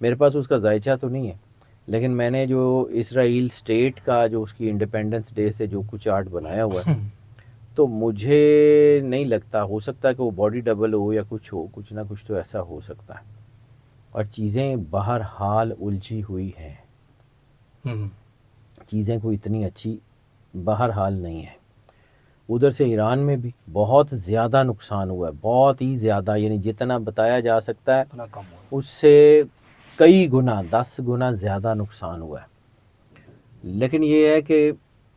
میرے پاس اس کا ذائچہ تو نہیں ہے، لیکن میں نے جو اسرائیل اسٹیٹ کا جو اس کی انڈیپینڈنس ڈے سے جو کچھ آرٹ بنایا ہوا ہے، تو مجھے نہیں لگتا، ہو سکتا ہے کہ وہ باڈی ڈبل ہو یا کچھ ہو، کچھ نہ کچھ تو ایسا ہو سکتا ہے، اور چیزیں بہرحال الجھی ہوئی ہیں، چیزیں کوئی اتنی اچھی بہرحال نہیں ہے۔ ادھر سے ایران میں بھی بہت زیادہ نقصان ہوا ہے، بہت ہی زیادہ، یعنی جتنا بتایا جا سکتا ہے اتنا کم ہوا اس سے کئی گنا، 10 گنا زیادہ نقصان ہوا ہے۔ لیکن یہ ہے کہ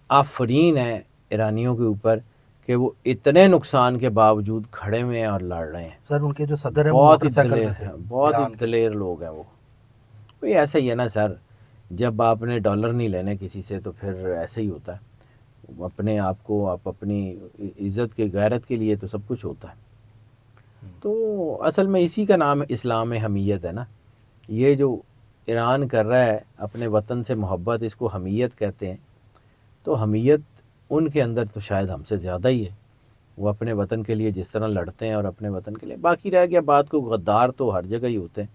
آفرین ہے ایرانیوں کے اوپر کہ وہ اتنے نقصان کے باوجود کھڑے ہوئے ہیں اور لڑ رہے ہیں۔ سر ان کے جو صدر ہیں وہ بہت موٹر ہی سائیکل دلیر پہ تھے ہیں، بہت ہی ایران کے۔ دلیر لوگ ہیں وہ۔ کوئی ایسا ہی ہے نا سر، جب آپ نے ڈالر نہیں لینے کسی سے تو پھر ایسے ہی ہوتا ہے، اپنے آپ کو، آپ اپنی عزت کے، غیرت کے لیے تو سب کچھ ہوتا ہے۔ تو اصل میں اسی کا نام اسلام حمیت ہے نا، یہ جو ایران کر رہا ہے اپنے وطن سے محبت، اس کو حمیت کہتے ہیں۔ تو حمیت ان کے اندر تو شاید ہم سے زیادہ ہی ہے، وہ اپنے وطن کے لیے جس طرح لڑتے ہیں اور اپنے وطن کے لیے، باقی رہ گیا بات کو غدار تو ہر جگہ ہی ہوتے ہیں،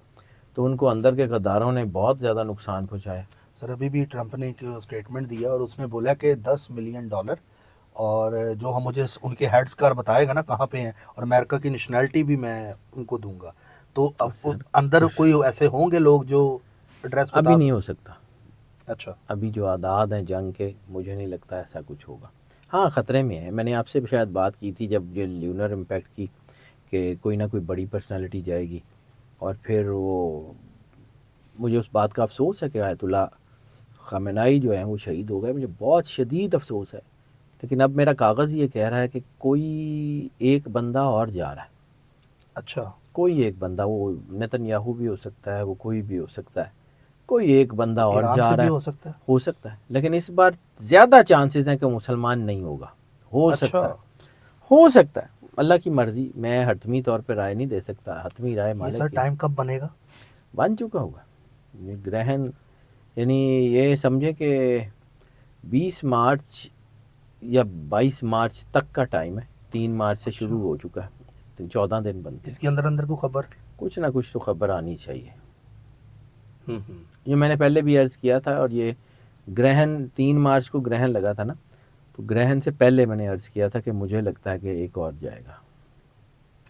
تو ان کو اندر کے غداروں نے بہت زیادہ نقصان پہنچایا۔ سر ابھی بھی ٹرمپ نے ایک اسٹیٹمنٹ دیا اور اس نے بولا کہ $10 ملین، اور جو ہم مجھے ان کے ہیڈ اسکار بتائے گا نا کہاں پہ ہیں، اور امریکہ کی نیشنلٹی بھی میں ان کو دوں گا۔ تو اب سر اندر کوئی ایسے ہوں گے لوگ جو ایڈریس ابھی بتا نہیں ہو سکتے؟ سکتا، اچھا، ابھی جو اعداد ہیں جنگ کے، مجھے نہیں لگتا ایسا کچھ ہوگا۔ ہاں خطرے میں ہے، میں نے آپ سے بھی شاید بات کی تھی جب یہ لیونر امپیکٹ کی، کہ کوئی نہ کوئی بڑی پرسنالٹی جائے گی، اور پھر وہ، مجھے اس بات کا افسوس ہے کہ آیت اللہ خامنائی جو ہیں وہ شہید ہو گئے، مجھے بہت شدید افسوس ہے، لیکن اب میرا کاغذ یہ کہہ رہا ہے کہ کوئی ایک بندہ اور جا رہا ہے، اچھا، کوئی ایک بندہ، وہ نتن یاہو بھی ہو سکتا ہے، وہ کوئی بھی ہو سکتا ہے، کوئی ایک بندہ اور ایران سے جا رہا بھی ہے، ہو سکتا ہے۔ ہو سکتا ہے، لیکن اس بار زیادہ چانسز ہیں کہ مسلمان نہیں ہوگا، ہو اچھا، سکتا ہے، ہو سکتا ہے، اللہ کی مرضی، میں حتمی طور پہ رائے نہیں دے سکتا، حتمی رائے یہ سر مالک کی ٹائم کب بنے گا؟ بن چکا ہوگا یہ گرہن، یعنی یہ سمجھے کہ 20 مارچ یا 22 مارچ تک کا ٹائم ہے، 3 مارچ سے اچھا، شروع ہو چکا ہے، 14 دن بنتے اس ہیں، کے اندر اندر کو خبر؟ کچھ نہ کچھ تو خبر آنی چاہیے۔ ہوں ہوں، یہ میں نے پہلے بھی عرض کیا تھا، اور یہ گرہن 3 مارچ کو گرہن لگا تھا نا، تو گرہن سے پہلے میں نے عرض کیا تھا کہ مجھے لگتا ہے کہ ایک اور جائے گا،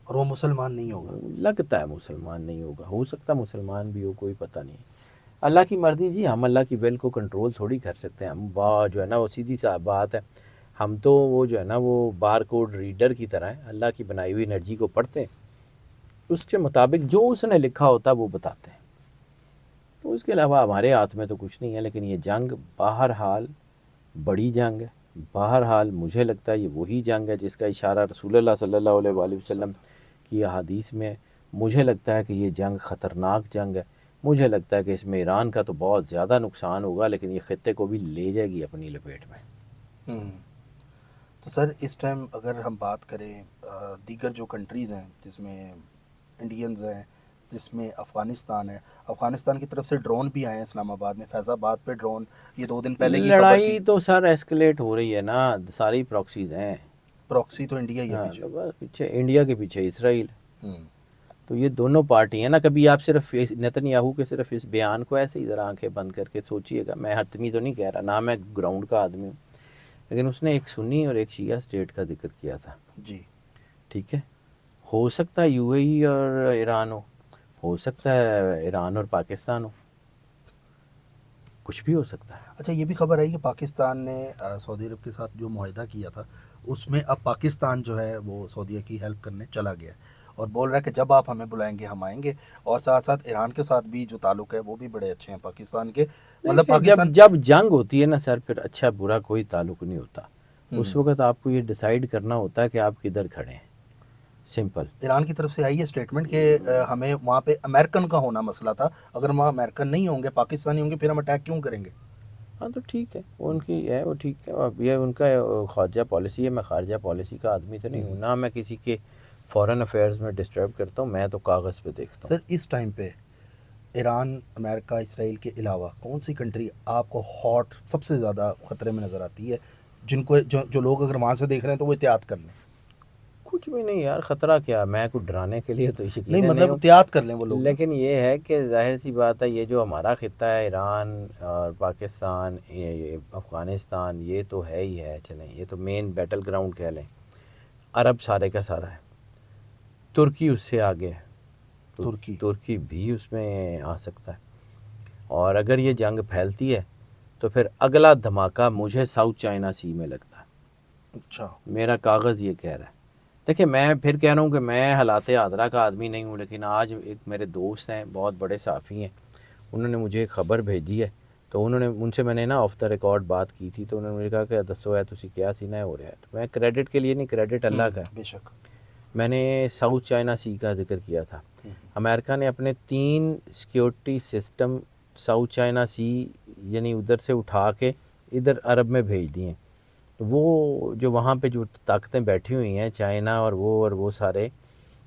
اور وہ مسلمان نہیں ہوگا؟ لگتا ہے مسلمان نہیں ہوگا، ہو سکتا ہے مسلمان بھی ہو، کوئی پتہ نہیں، اللہ کی مرضی جی، ہم اللہ کی ول کو کنٹرول تھوڑی کر سکتے ہیں، ہم جو ہے نا وہ سیدھی سی بات ہے، ہم تو وہ جو ہے نا وہ بار کوڈ ریڈر کی طرح ہیں، اللہ کی بنائی ہوئی انرجی کو پڑھتے ہیں، اس کے مطابق جو اس نے لکھا ہوتا ہے وہ بتاتے ہیں، تو اس کے علاوہ ہمارے ہاتھ میں تو کچھ نہیں ہے۔ لیکن یہ جنگ بہرحال بڑی جنگ ہے، بہرحال مجھے لگتا ہے یہ وہی جنگ ہے جس کا اشارہ رسول اللہ صلی اللہ علیہ وآلہ وسلم کی احادیث میں ہے۔ مجھے لگتا ہے کہ یہ جنگ خطرناک جنگ ہے، مجھے لگتا ہے کہ اس میں ایران کا تو بہت زیادہ نقصان ہوگا، لیکن یہ خطے کو بھی لے جائے گی اپنی لپیٹ میں۔ تو سر اس ٹائم اگر ہم بات کریں دیگر جو کنٹریز ہیں جس میں انڈینز ہیں، جس میں افغانستان ہے، افغانستان کی طرف سے ڈرون بھی آئے ہیں اسلام آباد میں، فیض آباد پہ ڈرون، یہ 2 دن پہلے کی خبر تھی۔ لڑائی تو سر ایسکلیٹ ہو رہی ہے نا، ساری پراکسیز ہیں، پراکسی تو انڈیا ہی ہے ہاں پیچھے۔ تو بس پیچھے انڈیا کے پیچھے اسرائیل، ہوں، تو یہ دونوں پارٹی ہیں نا۔ کبھی آپ صرف نتن یاہو کے صرف اس بیان کو ایسے ہی ذرا آنکھیں بند کر کے سوچئے گا، میں حتمی تو نہیں کہہ رہا، نہ میں گراؤنڈ کا آدمی ہوں، لیکن اس نے ایک سنی اور ایک شیعہ اسٹیٹ کا ذکر کیا تھا، جی، ٹھیک ہے، ہو سکتا ہے یو اے ای اور ایران ہو سکتا ہے ایران اور پاکستان ہو، کچھ بھی ہو سکتا ہے۔ اچھا یہ بھی خبر آئی کہ پاکستان نے سعودی عرب کے ساتھ جو معاہدہ کیا تھا اس میں اب پاکستان جو ہے وہ سعودیہ کی ہیلپ کرنے چلا گیا ہے، اور بول رہا ہے کہ جب آپ ہمیں بلائیں گے ہم آئیں گے، اور ساتھ ساتھ ایران کے ساتھ بھی جو تعلق ہے وہ بھی بڑے اچھے ہیں پاکستان کے، مطلب دیکھیں پاکستان۔ جب جنگ ہوتی ہے نا سر، پھر اچھا برا کوئی تعلق نہیں ہوتا، اس ہوں، وقت آپ کو یہ ڈیسائیڈ کرنا ہوتا ہے کہ آپ کدھر کھڑے ہیں، سمپل۔ ایران کی طرف سے آئی ہے اسٹیٹمنٹ کہ ہمیں وہاں پہ امریکن کا ہونا مسئلہ تھا، اگر وہاں امریکن نہیں ہوں گے، پاکستانی ہوں گے، پھر ہم اٹیک کیوں کریں گے؟ ہاں تو ٹھیک ہے، وہ ان کی ہے، وہ ٹھیک ہے، اب یہ ان کا خارجہ پالیسی ہے، میں خارجہ پالیسی کا آدمی تو نہیں ہوں، نہ میں کسی کے فارن افیئرز میں ڈسٹرب کرتا ہوں، میں تو کاغذ پہ دیکھتا ہوں۔ سر اس ٹائم پہ ایران، امریکہ، اسرائیل کے علاوہ کون سی کنٹری آپ کو ہاٹ سب سے زیادہ خطرے میں نظر آتی ہے، جن کو جو لوگ اگر وہاں سے دیکھ رہے ہیں تو وہ احتیاط کر لیں؟ کچھ بھی نہیں یار، خطرہ کیا، میں کچھ ڈرانے کے لیے تو یقین نہیں نہیں مطلب ہوں، احتیاط کر لیں وہ لوگ. لیکن یہ ہے کہ ظاہر سی بات ہے یہ جو ہمارا خطہ ہے ایران اور پاکستان، یہ افغانستان، یہ تو ہے ہی ہے، چلیں یہ تو مین بیٹل گراؤنڈ کہہ لیں. عرب سارے کا سارا ہے، ترکی اس سے آگے ہے، ترکی. ترکی بھی اس میں آ سکتا ہے. اور اگر یہ جنگ پھیلتی ہے تو پھر اگلا دھماکہ مجھے ساؤتھ چائنا سی میں لگتا ہے. اچھا. میرا کاغذ یہ کہہ رہا ہے. دیکھیں میں پھر کہہ رہا ہوں کہ میں حالات حاضرہ کا آدمی نہیں ہوں، لیکن آج ایک میرے دوست ہیں، بہت بڑے صحافی ہیں، انہوں نے مجھے ایک خبر بھیجی ہے، تو انہوں نے ان سے میں نے نا آف دا ریکارڈ بات کی تھی، تو انہوں نے مجھے کہا کہ دسو ہے تسی کیا سینہ ہو رہا ہے. تو میں کریڈٹ کے لیے نہیں، کریڈٹ اللہ کا ہے. بے شک. میں نے ساؤتھ چائنا سی کا ذکر کیا تھا. امریکہ نے اپنے 3 security system south China Sea یعنی ادھر سے اٹھا کے ادھر عرب میں بھیج دیے ہیں. وہ جو وہاں پہ جو طاقتیں بیٹھی ہوئی ہیں، چائنا اور وہ سارے،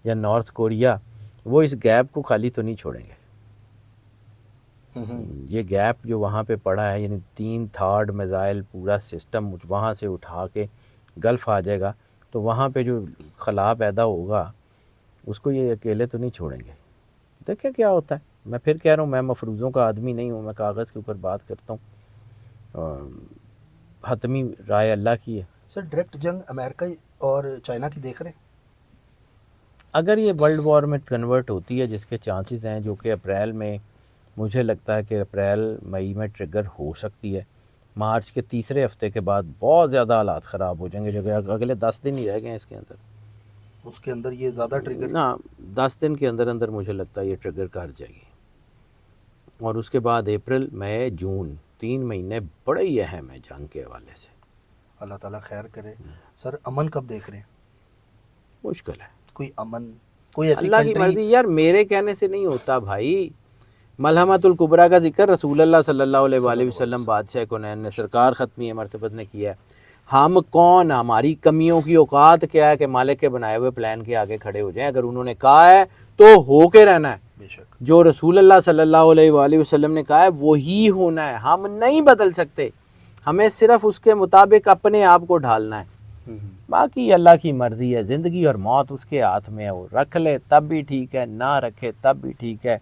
یا نارتھ کوریا، وہ اس گیپ کو خالی تو نہیں چھوڑیں گے. یہ گیپ جو وہاں پہ پڑا ہے، یعنی 3 تھارڈ میزائل پورا سسٹم وہاں سے اٹھا کے گلف آ جائے گا، تو وہاں پہ جو خلا پیدا ہوگا اس کو یہ اکیلے تو نہیں چھوڑیں گے. دیکھیں کیا ہوتا ہے. میں پھر کہہ رہا ہوں میں مفروضوں کا آدمی نہیں ہوں، میں کاغذ کے اوپر بات کرتا ہوں، حتمی رائے اللہ کی ہے. سر ڈائریکٹ جنگ امریکہ اور چائنا کی دیکھ رہے ہیں؟ اگر یہ ورلڈ وار میں کنورٹ ہوتی ہے، جس کے چانسز ہیں، جو کہ اپریل میں مجھے لگتا ہے کہ اپریل مئی میں ٹریگر ہو سکتی ہے. مارچ کے تیسرے ہفتے کے بعد بہت زیادہ حالات خراب ہو جائیں گے، جو کہ اگلے 10 دن ہی رہ گئے ہیں اس کے اندر. اس کے اندر یہ زیادہ ٹریگر. نا 10 دن کے اندر اندر مجھے لگتا ہے یہ ٹریگر کر جائے گی. اور اس کے بعد اپریل، مئی، جون، 3 مہینے بڑے ہی اہم ہیں جنگ کے حوالے سے. اللہ تعالیٰ خیر کرے. سر امن کب دیکھ رہے ہیں؟ مشکل ہے. کوئی امن، کوئی ایسی اللہ کی کنٹری؟ مرضی یار، میرے کہنے سے نہیں ہوتا بھائی. ملحمۃ الکبریٰ کا ذکر رسول اللہ صلی اللہ علیہ وآلہ وسلم بادشاہ کونین نے، سرکار ختمی مرتبت نے کیا ہے. ہم کون، ہماری کمیوں کی اوقات کیا ہے کہ مالک کے بنائے ہوئے پلان کے آگے کھڑے ہو جائیں؟ اگر انہوں نے کہا ہے تو ہو کے رہنا ہے. بے شک. جو رسول اللہ صلی اللہ علیہ وآلہ وسلم نے کہا ہے وہی ہونا ہے. ہم نہیں بدل سکتے، ہمیں صرف اس کے مطابق اپنے آپ کو ڈھالنا ہے. باقی اللہ کی مرضی ہے، زندگی اور موت اس کے ہاتھ میں ہے. وہ رکھ لے تب بھی ٹھیک ہے، نہ رکھے تب بھی ٹھیک ہے.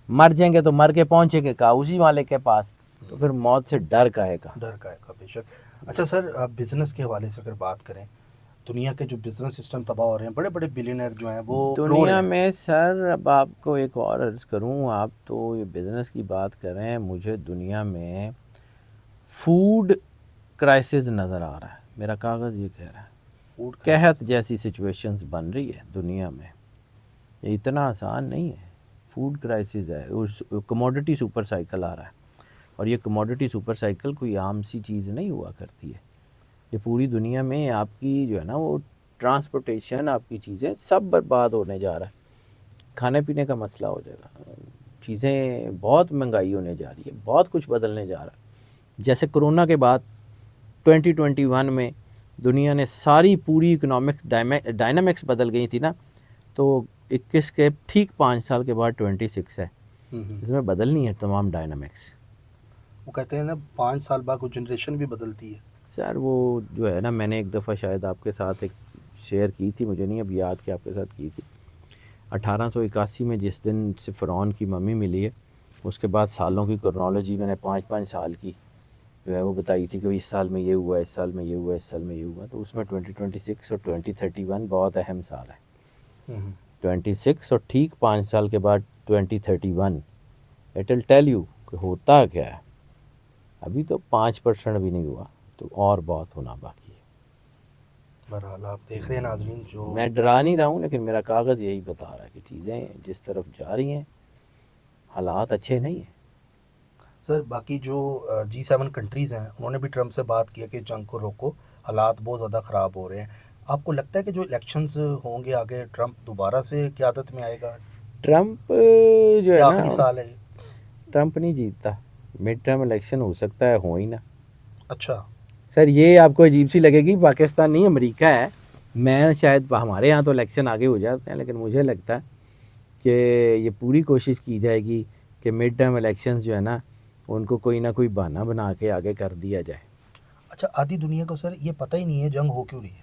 مر جائیں گے تو مر کے پہنچیں گے کہا اسی مالک کے پاس، تو پھر موت سے ڈر کہے گا. ڈر کا ہے. بے شک. اچھا سر، بزنس کے حوالے سے اگر بات کریں، دنیا کے جو بزنس سسٹم تباہ ہو رہے ہیں، بڑے بڑے بلینئر جو ہیں وہ رو رہے دنیا ہیں. میں سر، اب آپ کو ایک اور عرض کروں، آپ تو یہ بزنس کی بات کریں، مجھے دنیا میں فوڈ کرائسس نظر آ رہا ہے. میرا کاغذ یہ کہہ رہا ہے فوڈ کا. قحط جیسی سچویشنز بن رہی ہے دنیا میں. یہ اتنا آسان نہیں ہے. فوڈ کرائسس ہے، کموڈٹی سپر سائیکل آ رہا ہے. اور یہ کموڈٹی سپر سائیکل کوئی عام سی چیز نہیں ہوا کرتی ہے. یہ پوری دنیا میں آپ کی جو ہے نا وہ ٹرانسپورٹیشن، آپ کی چیزیں سب برباد ہونے جا رہا ہے. کھانے پینے کا مسئلہ ہو جائے گا، چیزیں بہت مہنگائی ہونے جا رہی ہے، بہت کچھ بدلنے جا رہا ہے. جیسے کرونا کے بعد 2021 میں دنیا نے ساری پوری اکنامک ڈائنامکس بدل گئی تھی نا، تو 21 کے ٹھیک 5 سال کے بعد 26 ہے، اس میں بدلنی ہے تمام ڈائنامکس. وہ کہتے ہیں نا 5 سال بعد کوئی جنریشن بھی بدلتی ہے. سر وہ جو ہے نا، میں نے ایک دفعہ شاید آپ کے ساتھ ایک شیئر کی تھی، مجھے نہیں اب یاد کہ آپ کے ساتھ کی تھی. 1881 میں جس دن سے فرعون کی ممی ملی ہے، اس کے بعد سالوں کی کرنالوجی میں نے 5 سال کی جو ہے وہ بتائی تھی کہ اس سال میں یہ ہوا، اس سال میں یہ ہوا، اس سال میں یہ ہوا. تو اس میں 2026 اور 2031 بہت اہم سال ہے. 26 اور ٹھیک 5 سال کے بعد 2031، اٹ ول ٹیل یو کہ ہوتا کیا ہے. ابھی تو 5% بھی نہیں ہوا، تو اور بہت ہونا باقی ہے. بہرحال آپ دیکھ رہے ہیں ناظرین، جو میں ڈرا نہیں رہا ہوں، لیکن میرا کاغذ یہی بتا رہا ہے کہ چیزیں جس طرف جا رہی ہیں حالات اچھے نہیں ہیں. سر باقی جو G7 کنٹریز ہیں، انہوں نے بھی ٹرمپ سے بات کیا کہ جنگ کو روکو، حالات بہت زیادہ خراب ہو رہے ہیں. آپ کو لگتا ہے کہ جو الیکشنز ہوں گے آگے، ٹرمپ دوبارہ سے قیادت میں آئے گا؟ ٹرمپ جو ہے یہ نا، آخری سال ہے. ٹرمپ نہیں جیتتا. مڈ ٹرم الیکشن ہو سکتا ہے، ہو ہی نا. اچھا. سر یہ آپ کو عجیب سی لگے گی، پاکستان نہیں امریکہ ہے. میں شاید ہمارے ہاں تو الیکشن آگے ہو جاتے ہیں، لیکن مجھے لگتا ہے کہ یہ پوری کوشش کی جائے گی کہ مڈ ٹرم الیکشنز جو ہے نا، ان کو کوئی نہ کوئی بہانہ بنا کے آگے کر دیا جائے. اچھا، آدھی دنیا کو سر یہ پتہ ہی نہیں ہے جنگ ہو کیوں رہی ہے.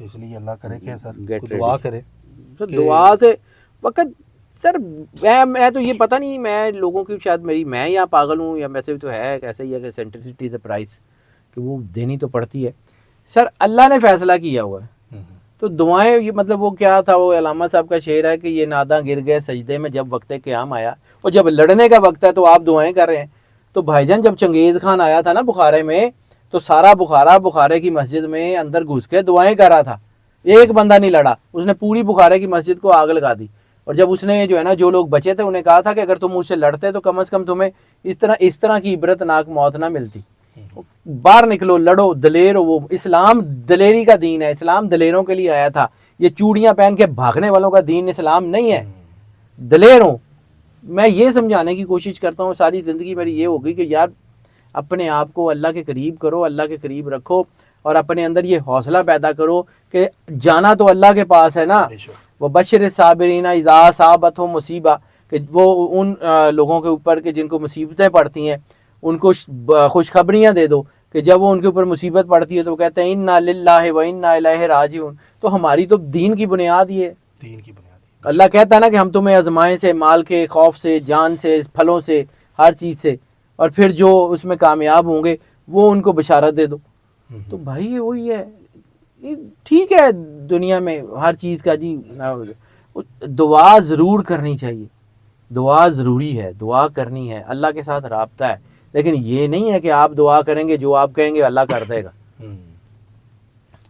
تو اس لیے اللہ کرے کہ سر Get کوئی دعا ready. کرے تو کہ- دعا سے وقت سر میں تو یہ پتہ نہیں، میں لوگوں کی شاید میں یا پاگل ہوں یا ویسے تو ہے ایسا ہی ہے کہ سینٹرسٹی از اے پرائز، کہ وہ دینی تو پڑتی ہے. سر اللہ نے فیصلہ کیا ہوا ہے، تو دعائیں یہ مطلب وہ کیا تھا، وہ علامہ صاحب کا شعر ہے کہ یہ ناداں گر گئے سجدے میں جب وقت قیام آیا، اور جب لڑنے کا وقت ہے تو آپ دعائیں کر رہے ہیں. تو بھائی جان جب چنگیز خان آیا تھا نا بخارے میں، تو سارا بخارے کی مسجد میں اندر گھس کے دعائیں کر رہا تھا، ایک بندہ نہیں لڑا، اس نے پوری بخارے کی مسجد کو آگ لگا دی. اور جب اس نے جو ہے نا جو لوگ بچے تھے انہیں کہا تھا کہ اگر تم مجھ سے لڑتے تو کم از کم تمہیں اس طرح کی عبرت ناک موت نہ ملتی. باہر نکلو، لڑو، دلیر ہو. وہ اسلام دلیری کا دین ہے، اسلام دلیروں کے لیے آیا تھا. یہ چوڑیاں پہن کے بھاگنے والوں کا دین اسلام نہیں ہے. دلیر ہوں. میں یہ سمجھانے کی کوشش کرتا ہوں، ساری زندگی میری یہ ہوگی کہ یار اپنے آپ کو اللہ کے قریب کرو، اللہ کے قریب رکھو، اور اپنے اندر یہ حوصلہ پیدا کرو کہ جانا تو اللہ کے پاس ہے نا. وہ بشر صابرین اذا اصابتہم مصیبہ، کہ وہ ان لوگوں کے اوپر کہ جن کو مصیبتیں پڑتی ہیں ان کو خوشخبریاں دے دو کہ جب وہ ان کے اوپر مصیبت پڑتی ہے تو وہ کہتے ہیں انا للہ و انا الیہ راجعون. تو ہماری تو دین کی بنیاد یہ ہے. دین کی بنیاد. اللہ کہتا ہے نا کہ ہم تمہیں آزمائیں سے، مال کے خوف سے، جان سے، پھلوں سے، ہر چیز سے، اور پھر جو اس میں کامیاب ہوں گے وہ ان کو بشارت دے دو. تو بھائی وہی ہے، ٹھیک ہے دنیا میں ہر چیز کا جی دعا ضرور کرنی چاہیے، دعا ضروری ہے، دعا کرنی ہے، اللہ کے ساتھ رابطہ ہے. لیکن یہ نہیں ہے کہ آپ دعا کریں گے جو آپ کہیں گے اللہ کر دے گا.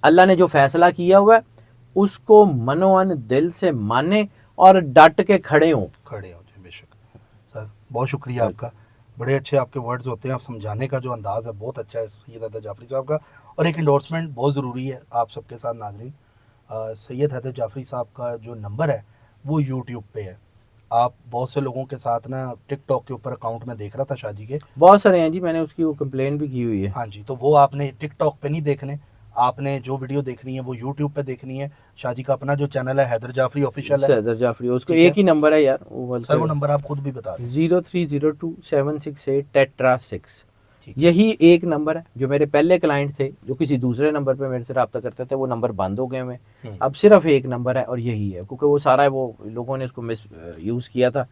اللہ نے جو فیصلہ کیا ہوا ہے اس کو منوان دل سے مانیں اور ڈٹ کے کھڑے ہوں. کھڑے ہو جائیں. بے شک سر، بہت شکریہ آپ کا. بڑے اچھے آپ کے ورڈز ہوتے ہیں، آپ سمجھانے کا جو انداز ہے بہت اچھا ہے سید حیدر جعفری صاحب کا. اور ایک انڈورسمنٹ بہت ضروری ہے آپ سب کے ساتھ ناظرین. سید حیدر جعفری صاحب کا جو نمبر ہے وہ یوٹیوب پہ ہے. آپ بہت سے لوگوں کے ساتھ نا ٹک ٹاک کے اوپر اکاؤنٹ میں دیکھ رہا تھا شاہ جی کے بہت سارے ہیں جی، میں نے اس کی وہ کمپلین بھی کی ہوئی ہے. ہاں جی، تو وہ آپ نے ٹک ٹاک پہ نہیں دیکھنے، آپ نے جو ویڈیو دیکھنی ہے وہ یوٹیوب پہ دیکھنی ہے. شاہ جی کا اپنا جو چینل ہے حیدر جعفری آفیشیل ہے. حیدر جعفری، اس کو ایک ہی نمبر ہے یار. سر وہ نمبر آپ خود بھی بتا دیں. 0302768768. یہی ایک نمبر ہے. جو میرے پہلے کلائنٹ تھے جو کسی دوسرے نمبر پہ میرے سے رابطہ کرتے تھے وہ نمبر بند ہو گئے ہیں. اب صرف ایک نمبر ہے اور یہی ہے، کیونکہ وہ سارا وہ لوگوں نے اس کو مس یوز کیا تھا.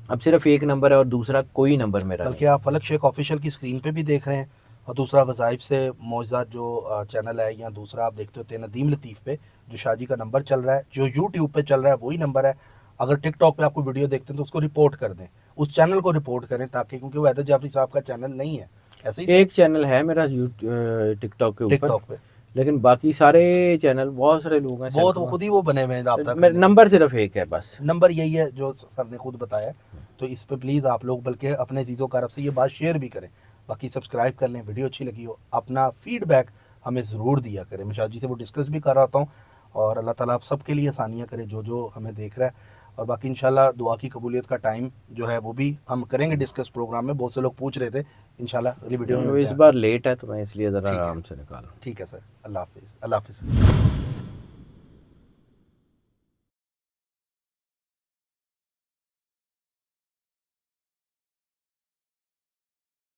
اب صرف ایک نمبر ہے اور دوسرا کوئی نمبر میرا نہیں. بلکہ آپ فلک شیخ آفیشیل کی اسکرین پہ بھی دیکھ رہے ہیں، اور دوسرا وظائف سے معجزات جو چینل ہے، یا دوسرا آپ دیکھتے ہوتے ہیں ندیم لطیف پہ جو شاہ جی کا نمبر چل رہا ہے، جو یوٹیوب پہ چل رہا ہے وہی نمبر ہے. اگر ٹک ٹاک پہ آپ کو ویڈیو دیکھتے ہیں تو اس کو رپورٹ کر دیں، اس چینل کو رپورٹ کریں، تاکہ کیونکہ وہ حیدر جعفری صاحب کا چینل نہیں ہے. ایسے ہی ایک چینل ہے میرا ٹک ٹاک کے ٹک اوپر، ٹاک پہ لیکن باقی سارے چینل بہت سارے لوگ ہیں. وہ تو خود ہی وہ بنے ہوئے ہیں رابطہ میرا نمبر صرف ایک ہے بس. نمبر یہی ہے جو سر نے خود بتایا. تو اس پہ پلیز آپ لوگ بلکہ اپنے عزیزوں کارب سے یہ بات شیئر بھی کریں. باقی سبسکرائب کر لیں، ویڈیو اچھی لگی ہو اپنا فیڈ بیک ہمیں ضرور دیا کریں. میں شاہ جی سے وہ ڈسکس بھی کر رہا ہوتا ہوں، اور اللہ تعالیٰ آپ سب کے لیے آسانیاں کرے جو ہمیں دیکھ رہا ہے. اور باقی انشاءاللہ دعا کی قبولیت کا ٹائم جو ہے وہ بھی ہم کریں گے ڈسکس پروگرام میں. بہت سے لوگ پوچھ رہے تھے، انشاءاللہ اگلی ویڈیو میں اس بار لیٹ ہے تو میں اس لیے ذرا آرام سے نکالوں. ٹھیک ہے سر. اللہ حافظ. اللہ حافظ.